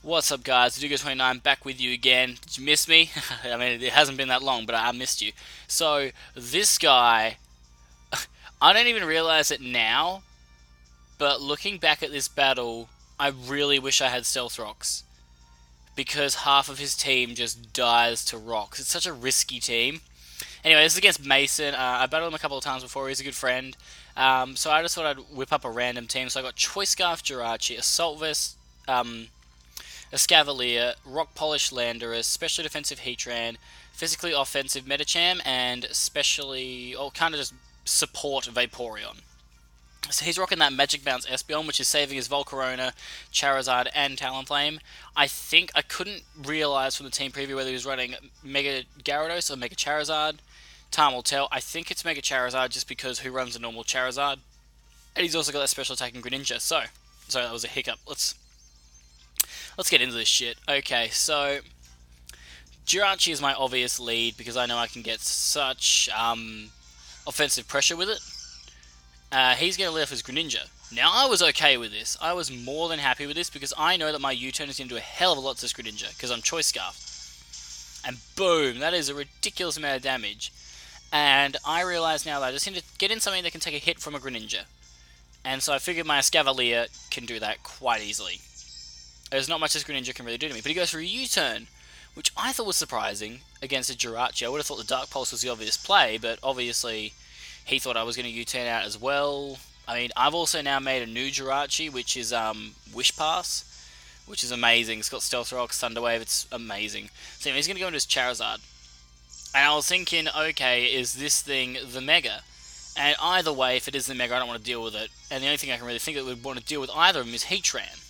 What's up, guys? Verdugo29 back with you again. Did you miss me? I mean, it hasn't been that long, but I missed you. So, this guy, I don't even realize it now, but looking back at this battle, I really wish I had Stealth Rocks. Because half of his team just dies to rocks. It's such a risky team. Anyway, this is against Mason. I battled him a couple of times before. He's a good friend. So I just thought I'd whip up a random team. So I got Choice Scarf Jirachi, Assault Vest, a Scavalier, Rock Polish Landorus, Specially Defensive Heatran, Physically Offensive Metacham, and Specially, or kind of just support Vaporeon. So he's rocking that Magic Bounce Espeon, which is saving his Volcarona, Charizard, and Talonflame. I think I couldn't realize from the team preview whether he was running Mega Gyarados or Mega Charizard. Time will tell. I think it's Mega Charizard just because who runs a normal Charizard? And he's also got that special attack in Greninja. So, sorry, that was a hiccup. Let's get into this shit. Okay, so Jirachi is my obvious lead because I know I can get such offensive pressure with it. He's going to lead off his Greninja. Now, I was okay with this. I was more than happy with this because I know that my U-turn is going to do a hell of a lot to this Greninja because I'm Choice Scarf. And boom, that is a ridiculous amount of damage. And I realise now that I just need to get in something that can take a hit from a Greninja. And so I figured my Escavalier can do that quite easily. There's not much this Greninja can really do to me, but he goes for a U-turn, which I thought was surprising against a Jirachi. I would have thought the Dark Pulse was the obvious play, but obviously he thought I was going to U-turn out as well. I mean, I've also now made a new Jirachi, which is Wish Pass, which is amazing. It's got Stealth Rock, Thunder Wave, it's amazing. So anyway, he's going to go into his Charizard. And I was thinking, okay, is this thing the Mega? And either way, if it is the Mega, I don't want to deal with it. And the only thing I can really think that would want to deal with either of them is Heatran.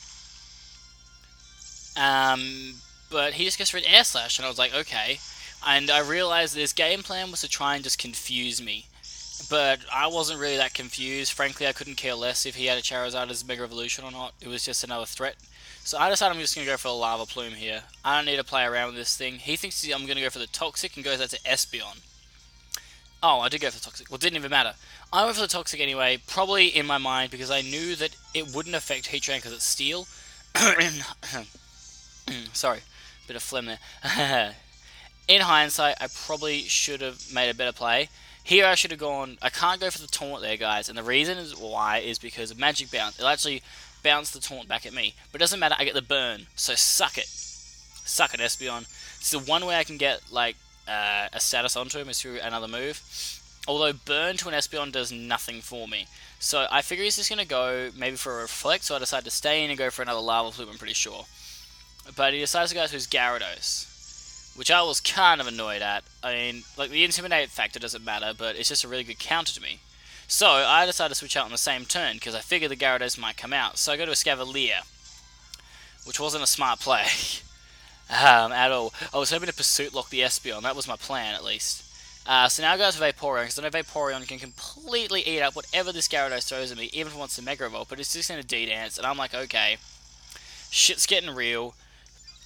But he just goes for an Air Slash, and I was like, okay. And I realized his game plan was to try and just confuse me. But I wasn't really that confused. Frankly, I couldn't care less if he had a Charizard as Mega Evolution or not. It was just another threat. So I decided I'm just going to go for a Lava Plume here. I don't need to play around with this thing. He thinks I'm going to go for the Toxic and goes out to Espeon. Oh, I did go for the Toxic. Well, it didn't even matter. I went for the Toxic anyway, probably in my mind because I knew that it wouldn't affect Heatran because it's Steel. Sorry, bit of phlegm there. In hindsight, I probably should have made a better play. Here I should have gone... I can't go for the taunt there, guys. And the reason is why is because of Magic Bounce. It'll actually bounce the taunt back at me. But it doesn't matter, I get the burn. So suck it. Suck it, Espeon. It's the one way I can get, like, a status onto him is through another move. Although burn to an Espeon does nothing for me. So I figure he's just going to go maybe for a Reflect. So I decided to stay in and go for another Lava Plume, I'm pretty sure. But he decides to go to his Gyarados, which I was kind of annoyed at. I mean, like, the Intimidate factor doesn't matter, but it's just a really good counter to me. So, I decided to switch out on the same turn, because I figured the Gyarados might come out. So I go to a Scavalier, which wasn't a smart play at all. I was hoping to Pursuit Lock the Espeon, that was my plan, at least. So now I go to Vaporeon, because I know Vaporeon can completely eat up whatever this Gyarados throws at me, even if it wants to Mega Evolve, but it's just in a D-Dance, and I'm like, okay, shit's getting real.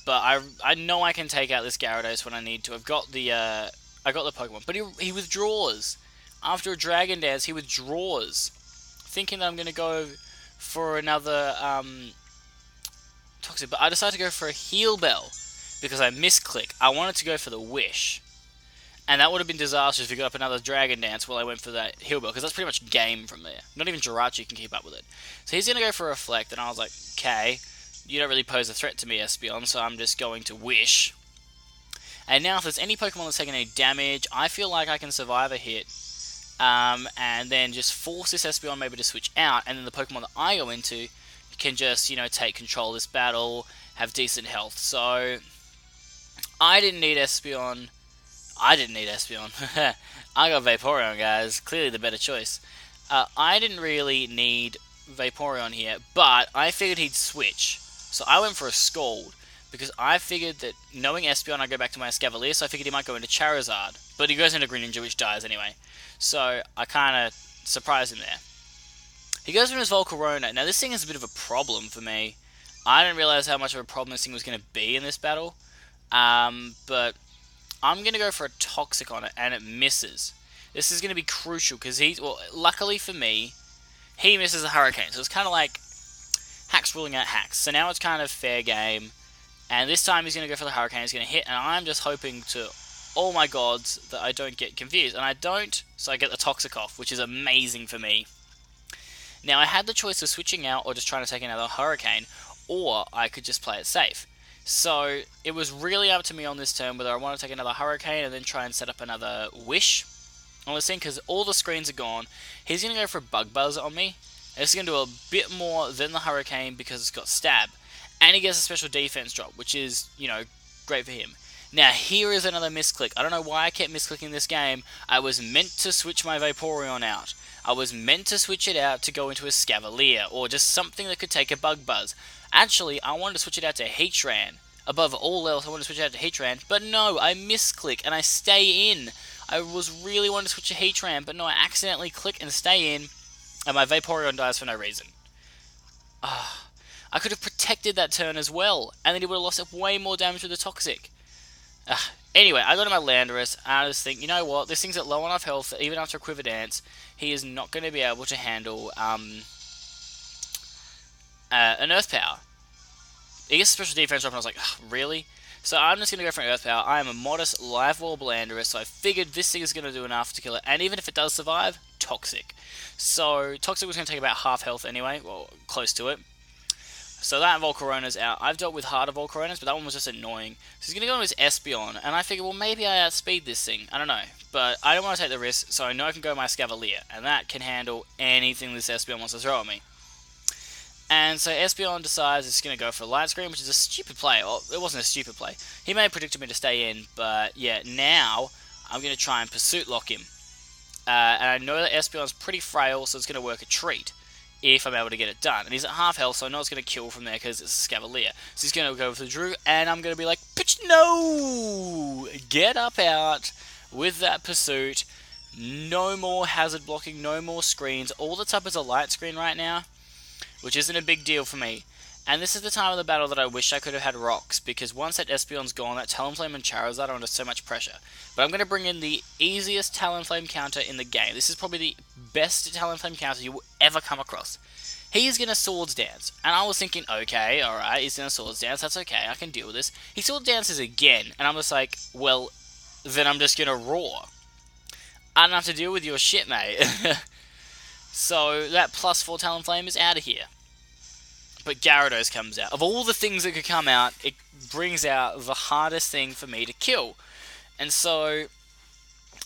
But I know I can take out this Gyarados when I need to. I got the Pokemon, but he withdraws after a Dragon Dance. He withdraws, thinking that I'm gonna go for another Toxic. But I decided to go for a Heal Bell because I misclick. I wanted to go for the Wish, and that would have been disastrous if he got up another Dragon Dance while I went for that Heal Bell because that's pretty much game from there. Not even Jirachi can keep up with it. So he's gonna go for a Reflect, and I was like, okay. You don't really pose a threat to me, Espeon, so I'm just going to Wish. And now if there's any Pokemon that's taking any damage, I feel like I can survive a hit. And then just force this Espeon maybe to switch out, and then the Pokemon that I go into can just, take control of this battle, have decent health. So, I didn't need Espeon. I got Vaporeon, guys. Clearly the better choice. I didn't really need Vaporeon here, but I figured he'd switch. So I went for a Scald, because I figured that knowing Espeon, I'd go back to my Escavalier, so I figured he might go into Charizard. But he goes into Greninja, which dies anyway. So I kind of surprised him there. He goes into his Volcarona. Now this thing is a bit of a problem for me. I didn't realize how much of a problem this thing was going to be in this battle. But I'm going to go for a Toxic on it, and it misses. This is going to be crucial, because luckily for me, he misses a Hurricane. So it's kind of like Hacks ruling out Hacks. So now it's kind of fair game. And this time he's going to go for the Hurricane. He's going to hit, and I'm just hoping to all my gods that I don't get confused. And I don't, so I get the Toxic off, which is amazing for me. Now, I had the choice of switching out or just trying to take another Hurricane, or I could just play it safe. So it was really up to me on this turn whether I want to take another Hurricane and then try and set up another Wish on this thing, because all the screens are gone. He's going to go for a Bug Buzz on me. It's going to do a bit more than the Hurricane because it's got Stab. And he gets a special defense drop, which is, you know, great for him. Now, here is another misclick. I don't know why I kept misclicking this game. I was meant to switch my Vaporeon out. I was meant to switch it out to go into a Scavalier, or just something that could take a Bug Buzz. Actually, I wanted to switch it out to Heatran. Above all else, I wanted to switch it out to Heatran, but no, I misclick and I stay in. I was really wanting to switch to Heatran, but no, I accidentally click and stay in, and my Vaporeon dies for no reason. I could have protected that turn as well, and then he would have lost way more damage with the Toxic. Anyway, I got to my Landorus, and I just think, you know what, this thing's at low enough health that even after a Quiver Dance, he is not going to be able to handle an Earth Power. He gets a special defense drop, and I was like, really? So I'm just going to go for an Earth Power. I am a modest Live Wall Landorus, so I figured this thing is going to do enough to kill it, and even if it does survive, Toxic. So Toxic was going to take about half health anyway, well, close to it. So that Volcarona's out. I've dealt with harder Volcaronas, but that one was just annoying. So he's going to go on his Espeon, and I figured, well, maybe I outspeed this thing. I don't know. But I don't want to take the risk, so I know I can go my Scavalier, and that can handle anything this Espeon wants to throw at me. And so Espeon decides it's going to go for Light Screen, which is a stupid play. Well, it wasn't a stupid play. He may have predicted me to stay in, but yeah, now I'm going to try and Pursuit Lock him. And I know that Espeon's pretty frail, so it's going to work a treat if I'm able to get it done. And he's at half health, so I know it's going to kill from there because it's a Scavalier. So he's going to go for the Drew, and I'm going to be like, pitch, no! Get up out with that Pursuit. No more hazard blocking, no more screens. All that's up is a Light Screen right now, which isn't a big deal for me. And this is the time of the battle that I wish I could have had Rocks, because once that Espeon's gone, that Talonflame and Charizard are under so much pressure. But I'm going to bring in the easiest Talonflame counter in the game. This is probably the best Talonflame counter you will ever come across. He is going to Swords Dance, and I was thinking, okay, alright, he's going to Swords Dance, that's okay, I can deal with this. He Swords Dances again, and I'm just like, well, then I'm just going to Roar. I don't have to deal with your shit, mate. So that +4 Talonflame is out of here. But Gyarados comes out. Of all the things that could come out, it brings out the hardest thing for me to kill. And so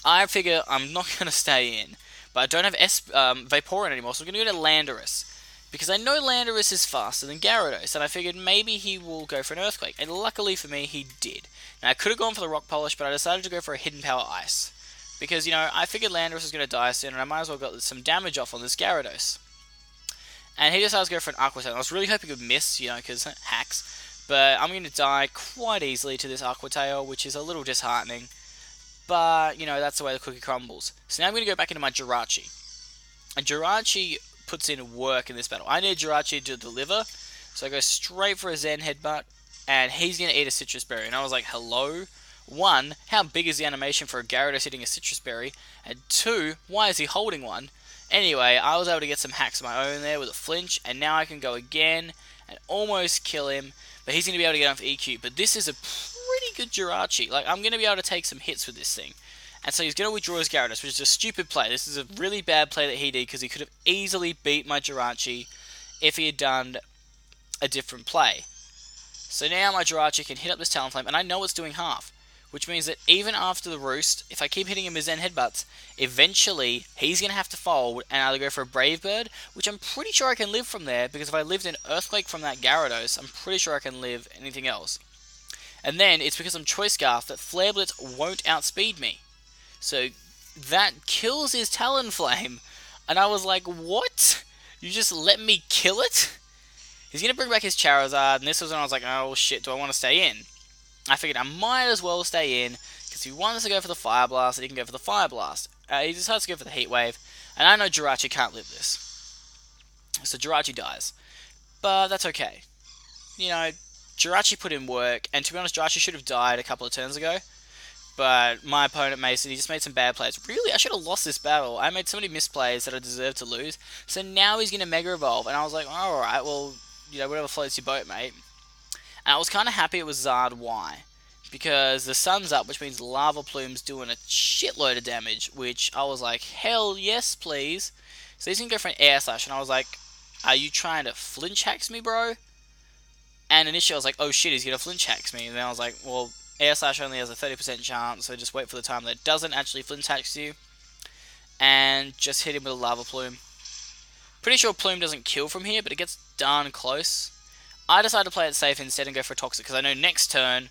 I figure I'm not going to stay in. But I don't have Vaporeon anymore, so I'm going to go to Landorus. Because I know Landorus is faster than Gyarados, and I figured maybe he will go for an Earthquake. And luckily for me, he did. Now, I could have gone for the Rock Polish, but I decided to go for a Hidden Power Ice. Because, you know, I figured Landorus was going to die soon, and I might as well get some damage off on this Gyarados. And he decides to go for an Aqua Tail. I was really hoping he would miss, you know, because hacks. But I'm going to die quite easily to this Aqua Tail, which is a little disheartening. But, you know, that's the way the cookie crumbles. So now I'm going to go back into my Jirachi. And Jirachi puts in work in this battle. I need Jirachi to deliver. So I go straight for a Zen Headbutt. And he's going to eat a Citrus Berry. And I was like, hello? 1, how big is the animation for a Gyarados hitting a Citrus Berry? And 2, why is he holding one? Anyway, I was able to get some hacks of my own there with a flinch, and now I can go again and almost kill him, but he's going to be able to get on for EQ. But this is a pretty good Jirachi. Like, I'm going to be able to take some hits with this thing. And so he's going to withdraw his Gyarados, which is a stupid play. This is a really bad play that he did, because he could have easily beat my Jirachi if he had done a different play. So now my Jirachi can hit up this Talonflame, and I know it's doing half. Which means that even after the Roost, if I keep hitting him with Zen Headbutts, eventually he's going to have to fold and either go for a Brave Bird, which I'm pretty sure I can live from there, because if I lived an Earthquake from that Gyarados, I'm pretty sure I can live anything else. And then it's because I'm Choice Scarf that Flare Blitz won't outspeed me. So that kills his Talonflame. And I was like, what? You just let me kill it? He's going to bring back his Charizard, and this was when I was like, oh shit, do I want to stay in? I figured I might as well stay in, because if he wants to go for the Fire Blast, he can go for the Fire Blast. He decides to go for the Heat Wave, and I know Jirachi can't live this. So Jirachi dies. But that's okay. You know, Jirachi put in work, and to be honest, Jirachi should have died a couple of turns ago. But my opponent, Mason, he just made some bad plays. Really, I should have lost this battle. I made so many misplays that I deserved to lose. So now he's going to Mega Evolve, and I was like, alright, well, you know, whatever floats your boat, mate. And I was kind of happy it was Zard Y, because the sun's up, which means Lava Plume's doing a shitload of damage, which I was like, hell yes, please. So he's going to go for an Air Slash, and I was like, are you trying to flinch hacks me, bro? And initially I was like, oh shit, he's going to flinch hacks me. And then I was like, well, Air Slash only has a 30% chance, so just wait for the time that it doesn't actually flinch hacks you. And just hit him with a Lava Plume. Pretty sure Plume doesn't kill from here, but it gets darn close. I decided to play it safe instead and go for a Toxic, because I know next turn,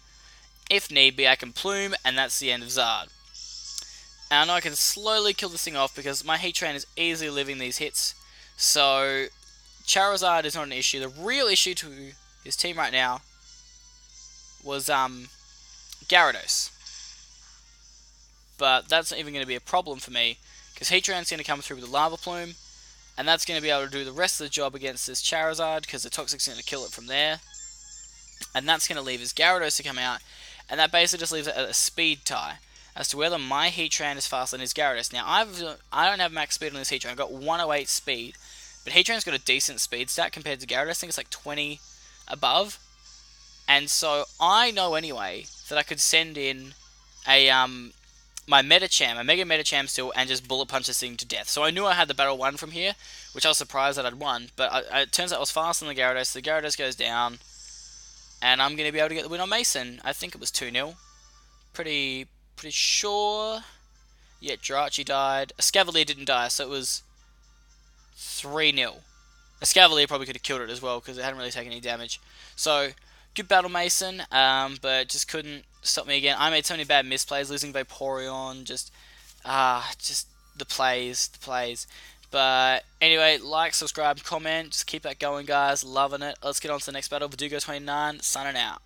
if need be, I can Plume, and that's the end of Zard. And I know I can slowly kill this thing off, because my Heatran is easily living these hits. So, Charizard is not an issue. The real issue to his team right now was Gyarados. But that's not even going to be a problem for me, because Heatran's going to come through with the Lava Plume, and that's going to be able to do the rest of the job against this Charizard, because the Toxic's going to kill it from there. And that's going to leave his Gyarados to come out, and that basically just leaves it at a speed tie as to whether my Heatran is faster than his Gyarados. Now, I don't have max speed on this Heatran. I've got 108 speed, but Heatran's got a decent speed stat compared to Gyarados. I think it's like 20 above. And so I know anyway that I could send in a my Medicham, a Mega Medicham still, and just Bullet Punch this thing to death. So I knew I had the battle won from here, which I was surprised that I'd won. But it turns out I was faster than the Gyarados. The Gyarados goes down, and I'm going to be able to get the win on Mason. I think it was 2-0. Pretty sure. Yeah, Jirachi died. Escavalier didn't die, so it was 3-0. Escavalier probably could have killed it as well, because it hadn't really taken any damage. So, good battle, Mason, but just couldn't stop me again. I made so many bad misplays, losing Vaporeon, just the plays. But anyway, like, subscribe, comment, just keep that going, guys. Loving it. Let's get on to the next battle. Verdugo29, signing out.